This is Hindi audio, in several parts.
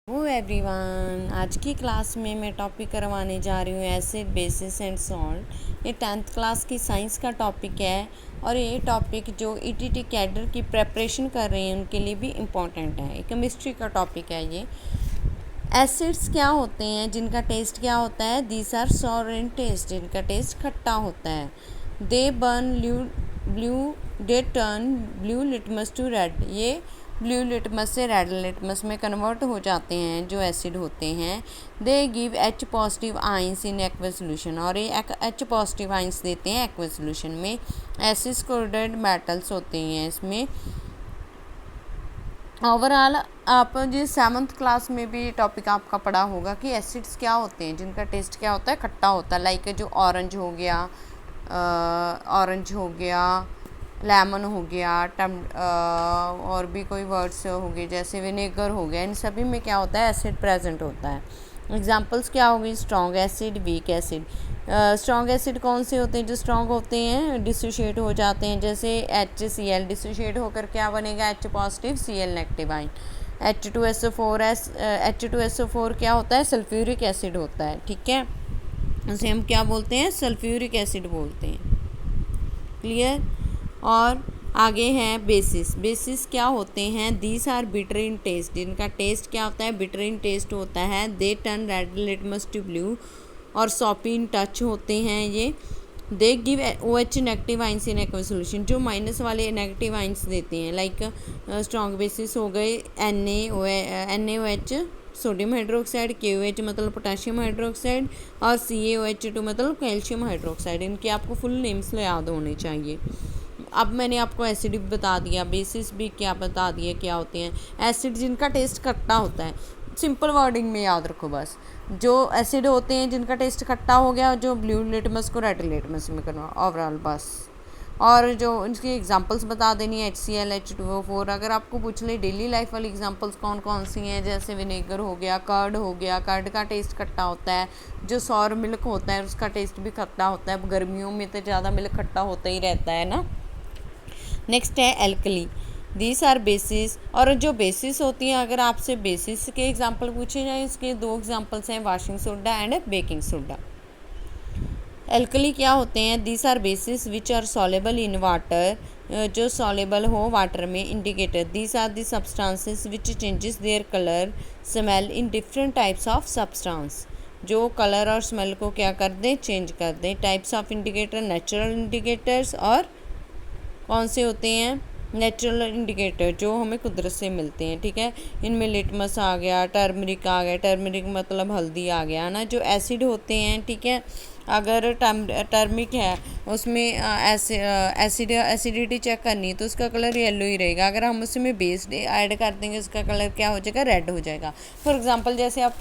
हेलो एवरीवन, आज की क्लास में मैं टॉपिक करवाने जा रही हूँ एसिड बेसिस एंड सॉल्ट। ये 10th क्लास की साइंस का टॉपिक है और ये टॉपिक जो ईटीटी कैडर की प्रेपरेशन कर रहे हैं उनके लिए भी इम्पॉर्टेंट है। केमिस्ट्री का टॉपिक है ये। एसिड्स क्या होते हैं जिनका टेस्ट क्या होता है? These are sour in taste, जिनका टेस्ट खट्टा होता है। They burn blue they turn blue litmus to red, ये ब्लू लिटमस से रेड लिटमस में कन्वर्ट हो जाते हैं जो एसिड होते हैं। They give H positive ions in aqueous solution, और ये H पॉजिटिव आइंस देते हैं एक्वस सोल्यूशन में। एसिड्स कोडेड मेटल्स होते हैं इसमें। ओवरऑल आप जिस 7th क्लास में भी टॉपिक आपका पढ़ा होगा कि एसिड्स क्या होते हैं जिनका टेस्ट क्या होता है? खट्टा होता है। लाइक जो ऑरेंज हो गया, लेमन हो गया, और भी कोई वर्ड्स हो गए जैसे विनेगर हो गया। इन सभी में क्या होता है? एसिड प्रेजेंट होता है। एग्जांपल्स क्या होगी? Strong acid, weak acid. Strong acid कौन से होते हैं? जो स्ट्रॉन्ग होते हैं डिसोशिएट हो जाते हैं, जैसे HCl डिसोशिएट होकर क्या बनेगा? H positive Cl negative ion. H2SO4 क्या होता है? सल्फ्यूरिक एसिड होता है। ठीक है, उसे हम क्या बोलते हैं? सल्फ्यूरिक एसिड बोलते हैं। क्लियर? और आगे हैं बेसिस क्या होते हैं? These are bitter in taste, जिनका टेस्ट क्या होता है? बिटर इन टेस्ट होता है। They turn red litmus to blue, और सॉपी इन टच होते हैं ये। They give OH negative ions in aqueous solution, जो माइनस वाले नेगेटिव आइंस देते हैं। लाइक स्ट्रॉन्ग बेसिस हो गए NaOH सोडियम हाइड्रोक्साइड, KOH मतलब पोटेशियम हाइड्रोक्साइड, और CaOH2 मतलब कैल्शियम हाइड्रोक्साइड। इनके आपको फुल नेम्स याद होने चाहिए। अब मैंने आपको एसिड भी बता दिया, बेसिस भी क्या बता दिया क्या होते हैं। एसिड जिनका टेस्ट खट्टा होता है, सिंपल वर्डिंग में याद रखो बस। जो एसिड होते हैं जिनका टेस्ट खट्टा हो गया, जो ब्लू लिटमस को रेड लिटमस में करना, ओवरऑल बस। और जो उनकी एग्जांपल्स बता देनी है HCl H2O4। अगर आपको पूछ ले डेली लाइफ वाली एग्जांपल्स कौन कौन सी हैं, जैसे विनेगर हो गया, कर्ड हो गया, कर्ड का टेस्ट खट्टा होता है। जो सौर मिल्क होता है उसका टेस्ट भी खट्टा होता है। गर्मियों में तो ज़्यादा मिल्क खट्टा होता ही रहता है ना। नेक्स्ट है एल्कली, दीज आर बेसिस। और जो बेसिस होती हैं, अगर आपसे बेसिस के एग्जांपल पूछे जाए, इसके 2 एग्जांपल्स हैं, washing soda and baking soda. Alkali क्या होते हैं? These are bases which are soluble in water, जो सॉलेबल हो वाटर में। Indicator, these are the substances which changes their colour smell in different types of substance, जो कलर और स्मेल को क्या कर दें? चेंज कर दें। Types of indicator, natural indicators और कौन से होते हैं? नेचुरल इंडिकेटर, जो हमें कुदरत से मिलते हैं। ठीक है, इनमें लिटमस आ गया, टर्मरिक आ गया, टर्मरिक मतलब हल्दी आ गया ना। जो एसिड होते हैं, ठीक है, अगर टर्मिक है उसमें एसिडिटी चेक करनी है तो उसका कलर येलो ही रहेगा। अगर हम उसमें बेस ऐड कर देंगे उसका कलर क्या हो जाएगा? रेड हो जाएगा। फॉर एग्जांपल जैसे आप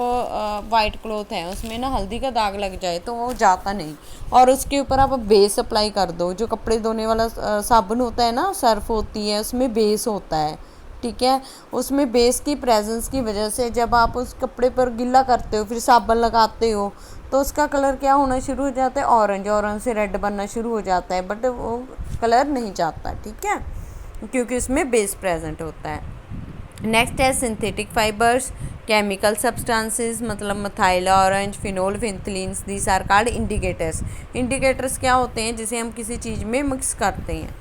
वाइट क्लॉथ है उसमें ना हल्दी का दाग लग जाए तो वो जाता नहीं, और उसके ऊपर आप बेस अप्लाई कर दो। जो कपड़े धोने वाला साबुन होता है ना, सर्फ होती है, उसमें बेस होता है। ठीक है, उसमें बेस की प्रेजेंस की वजह से जब आप उस कपड़े पर गिल्ला करते हो फिर साबुन लगाते हो तो उसका कलर क्या होना शुरू हो जाता है? ऑरेंज से रेड बनना शुरू हो जाता है, बट वो कलर नहीं जाता। ठीक है, क्योंकि उसमें बेस प्रेजेंट होता है। नेक्स्ट है सिंथेटिक फाइबर्स, केमिकल सब्सटेंसेस मतलब methyl orange, phenol phenolphthaleins, these are called indicators. Indicators क्या होते हैं? जिसे हम किसी चीज़ में मिक्स करते हैं।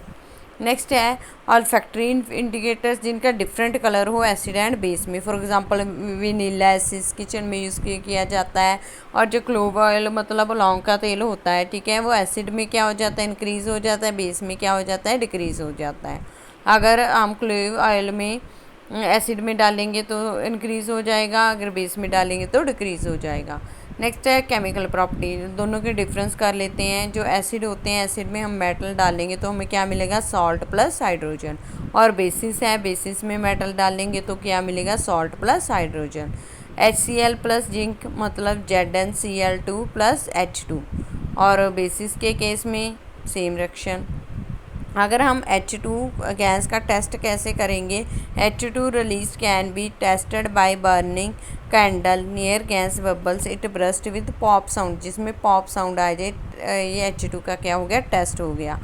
नेक्स्ट है ऑल्फैक्टरी इंडिकेटर्स, जिनका डिफरेंट कलर हो एसिड एंड बेस में। For example vanilla essence kitchen में यूज़ किया जाता है। और जो क्लोव ऑयल मतलब लौंग का तेल होता है, ठीक है, वो एसिड में क्या हो जाता है? इंक्रीज़ हो जाता है। बेस में क्या हो जाता है? डिक्रीज़ हो जाता है। अगर हम क्लोव ऑयल में एसिड में डालेंगे तो इंक्रीज़ हो जाएगा, अगर बेस में डालेंगे तो डिक्रीज़ हो जाएगा। नेक्स्ट है केमिकल प्रॉपर्टी, दोनों के डिफरेंस कर लेते हैं। जो एसिड होते हैं, एसिड में हम मेटल डालेंगे तो हमें क्या मिलेगा? Salt plus hydrogen. और बेसिस है, बेसिस में मेटल डालेंगे तो क्या मिलेगा? Salt plus hydrogen. HCl plus zinc मतलब ZnCl2 प्लस H2। और बेसिस के केस में सेम रिएक्शन। अगर हम H2 गैस का टेस्ट कैसे करेंगे? H2 release can be tested by burning candle near gas bubbles it burst with pop sound, जिसमें पॉप साउंड आ जाए, ये H2 का क्या हो गया? टेस्ट हो गया।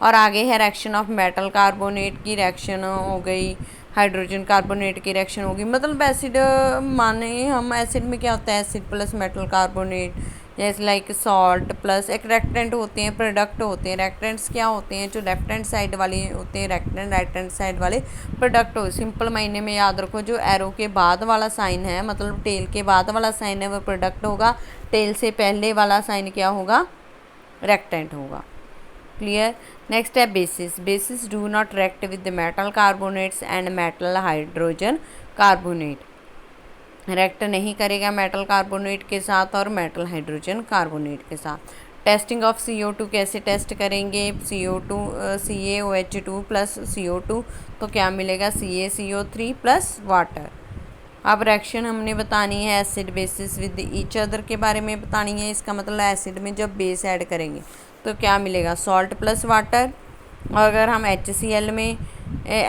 और आगे है रिएक्शन ऑफ मेटल कार्बोनेट की रिएक्शन हो गई, हाइड्रोजन कार्बोनेट की रिएक्शन होगी। मतलब एसिड माने हम एसिड में क्या होता है, एसिड प्लस मेटल कार्बोनेट, जैसे लाइक सॉल्ट प्लस एक रिएक्टेंट होते हैं, प्रोडक्ट होते हैं। रिएक्टेंट्स क्या होते हैं, जो लेफ्ट हैंड साइड वाले होते हैं रिएक्टेंट, राइट हैंड साइड वाले प्रोडक्ट हो। सिंपल मायने में याद रखो, जो एरो के बाद वाला साइन है, मतलब टेल के बाद वाला साइन है, वो प्रोडक्ट होगा। टेल से पहले वाला साइन क्या होगा, रिएक्टेंट होगा। क्लियर। नेक्स्ट है basis. Basis do not react with the metal carbonates and metal hydrogen carbonate. React नहीं करेगा मेटल कार्बोनेट के साथ और मेटल हाइड्रोजन कार्बोनेट के साथ। टेस्टिंग ऑफ CO2 कैसे टेस्ट करेंगे, CO2 CaOH2 प्लस CO2, तो क्या मिलेगा, CaCO3 प्लस वाटर। अब रिएक्शन हमने बतानी है acid basis with each other के बारे में बतानी है। इसका मतलब एसिड में जब बेस ऐड करेंगे तो क्या मिलेगा, सॉल्ट प्लस वाटर। और अगर हम HCl में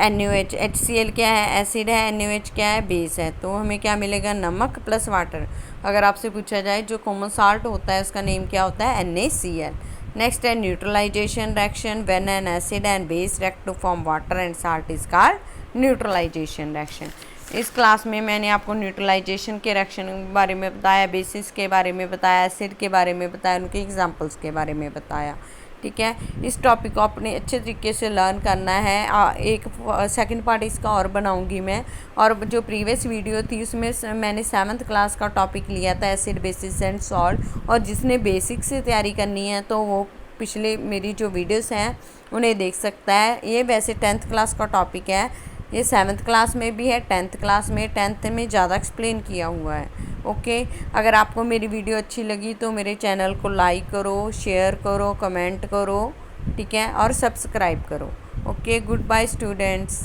NaOH, HCl क्या है, एसिड है, NaOH क्या है, बेस है, तो हमें क्या मिलेगा, नमक प्लस वाटर। अगर आपसे पूछा जाए जो कॉमन साल्ट होता है उसका नेम क्या होता है, NaCl। नेक्स्ट है neutralisation reaction. When an acid and base react to form water and salt is called neutralisation reaction. इस क्लास में मैंने आपको न्यूट्रलाइजेशन के रिएक्शन के बारे में बताया, बेसिस के बारे में बताया, एसिड के बारे में बताया, उनके एग्जांपल्स के बारे में बताया। ठीक है, इस टॉपिक को अपने अच्छे तरीके से लर्न करना है। एक सेकंड पार्ट इसका और बनाऊंगी मैं। और जो प्रीवियस वीडियो थी उसमें मैंने 7th क्लास का टॉपिक लिया था, एसिड बेसिस एंड सॉल्ट। और जिसने बेसिक से तैयारी करनी है तो वो पिछले मेरी जो वीडियोस हैं उन्हें देख सकता है। ये वैसे 10th क्लास का टॉपिक है, ये 7th क्लास में भी है, 10th क्लास में, 10th में ज़्यादा एक्सप्लेन किया हुआ है। ओके, अगर आपको मेरी वीडियो अच्छी लगी तो मेरे चैनल को लाइक करो, शेयर करो, कमेंट करो, ठीक है, और सब्सक्राइब करो। Okay, goodbye students.